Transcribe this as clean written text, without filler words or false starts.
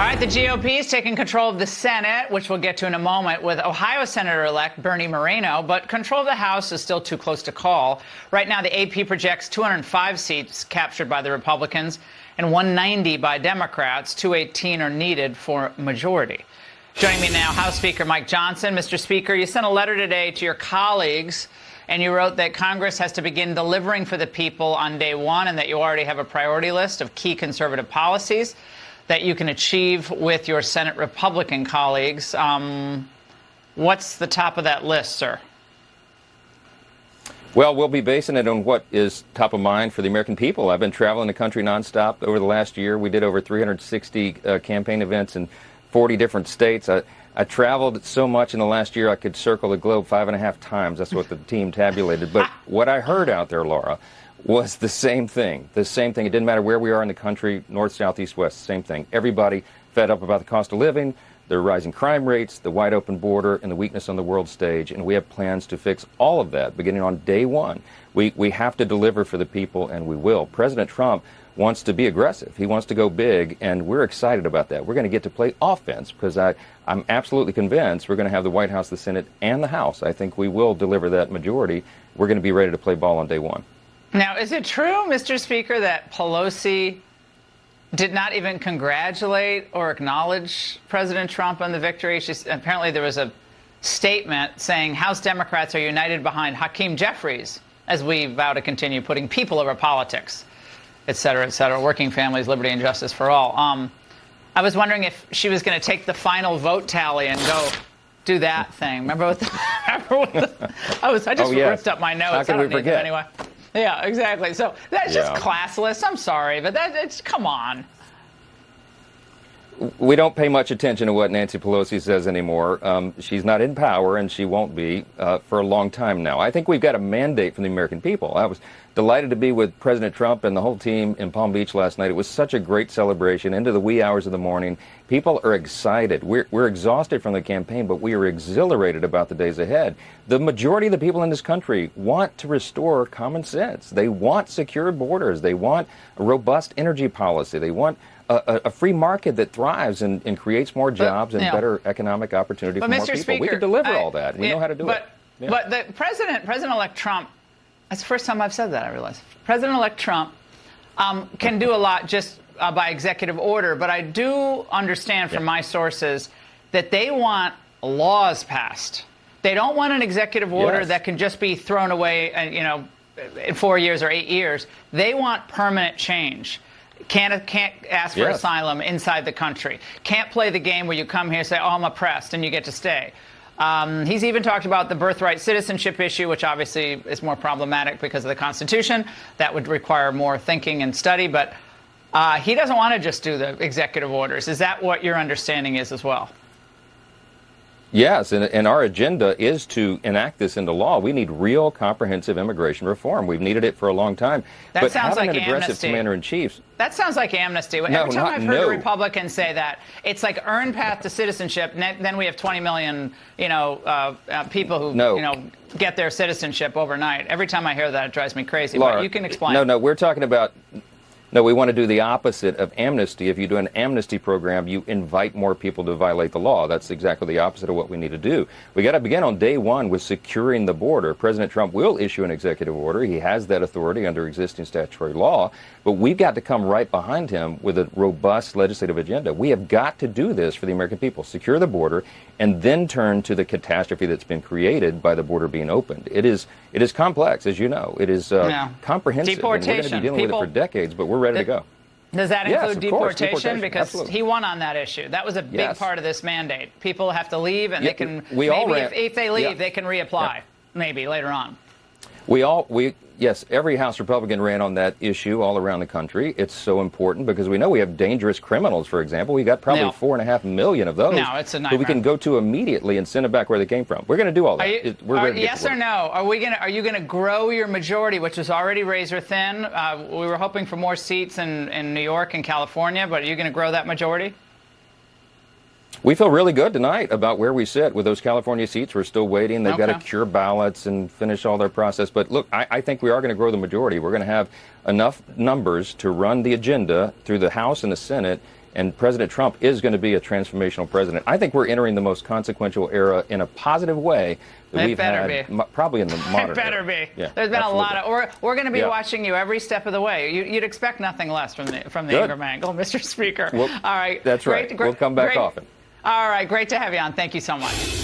All right, the GOP is taking control of the Senate, which we'll get to in a moment, with Ohio Senator-elect Bernie Moreno, but control of the House is still too close to call. Right now, the AP projects 205 seats captured by the Republicans and 190 by Democrats. 218 are needed for majority. Joining me now, House Speaker Mike Johnson. Mr. Speaker, you sent a letter today to your colleagues, and you wrote that Congress has to begin delivering for the people on day one, and that you already have a priority list of key conservative policies that you can achieve with your Senate Republican colleagues. What's the top of that list, sir? Well, we'll be basing it on what is top of mind for the American people. I've been traveling the country nonstop over the last year. We did over 360 campaign events in 40 different states. I traveled so much in the last year I could circle the globe 5.5 times. That's what the team tabulated. But what I heard out there, Laura, was the same thing. The same thing. It didn't matter where we are in the country, north, south, east, west, same thing. Everybody fed up about the cost of living, the rising crime rates, the wide open border, and the weakness on the world stage. And we have plans to fix all of that beginning on day one. We have to deliver for the people, and we will. President Trump wants to be aggressive. He wants to go big, and we're excited about that. We're going to get to play offense because I'm absolutely convinced we're going to have the White House, the Senate, and the House. I think we will deliver that majority. We're going to be ready to play ball on day one. Now, is it true, Mr. Speaker, that Pelosi did not even congratulate or acknowledge President Trump on the victory? Apparently there was a statement saying House Democrats are united behind Hakeem Jeffries as we vow to continue putting people over politics, et cetera, working families, liberty, and justice for all. I was wondering if she was going to take the final vote tally and go do that thing. Remember what I just ripped up my notes. How can we forget? Anyway. Yeah, exactly. So that's just classless. I'm sorry, but come on. We don't pay much attention to what Nancy Pelosi says anymore. She's not in power, and she won't be for a long time now. I think we've got a mandate from the American people. I was delighted to be with President Trump and the whole team in Palm Beach last night. It was such a great celebration into the wee hours of the morning. People are excited. We're exhausted from the campaign, but we are exhilarated about the days ahead. The majority of the people in this country want to restore common sense. They want secure borders. They want a robust energy policy. They want a free market that thrives and creates more jobs and better economic opportunity for more people. Speaker, we can deliver all that. We know how to do it. But the President-elect Trump, that's the first time I've said that, I realize. President-elect Trump can do a lot just by executive order, but I do understand from my sources that they want laws passed. They don't want an executive order that can just be thrown away, in 4 years or 8 years. They want permanent change. Can't ask for asylum inside the country. Can't play the game where you come here and say, oh, I'm oppressed, and you get to stay. He's even talked about the birthright citizenship issue, which obviously is more problematic because of the Constitution. That would require more thinking and study. But he doesn't want to just do the executive orders. Is that what your understanding is as well? Yes, and our agenda is to enact this into law. We need real comprehensive immigration reform. We've needed it for a long time. That sounds like an aggressive amnesty. Commander-in-chief. That sounds like amnesty. Every time I've heard a Republican say that, it's like earned path to citizenship. Then we have 20 million, people who, get their citizenship overnight. Every time I hear that, it drives me crazy. Laura, but you can explain. No, we're talking about. No, we want to do the opposite of amnesty. If you do an amnesty program, you invite more people to violate the law. That's exactly the opposite of what we need to do. We got to begin on day one with securing the border. President Trump will issue an executive order. He has that authority under existing statutory law. But we've got to come right behind him with a robust legislative agenda. We have got to do this for the American people. Secure the border and then turn to the catastrophe that's been created by the border being opened. It is complex, as you know. It is comprehensive. Deportation. And we're going to be dealing with it for decades, but we're ready to go. Does that include deportation? Because absolutely. He won on that issue. That was a big part of this mandate. People have to leave, and they can if they leave, they can reapply maybe later on. Yes, every House Republican ran on that issue all around the country. It's so important because we know we have dangerous criminals, for example. We got probably 4.5 million of those. No, it's a nightmare. Who we can go to immediately and send them back where they came from. We're going to do all that. Yes or no? Are you going to grow your majority, which is already razor thin? We were hoping for more seats in New York and California, but are you going to grow that majority? We feel really good tonight about where we sit with those California seats. We're still waiting. They've got to cure ballots and finish all their process. But look, I think we are going to grow the majority. We're going to have enough numbers to run the agenda through the House and the Senate And President Trump is going to be a transformational president. I think we're entering the most consequential era in a positive way that we've had probably in the modern It better era. be. Yeah, There's been absolutely. a lot of. We're going to be watching you every step of the way. You'd expect nothing less from the Ingraham angle, Mr. Speaker. Well, all right. That's right. We'll come back often. All right. Great to have you on. Thank you so much.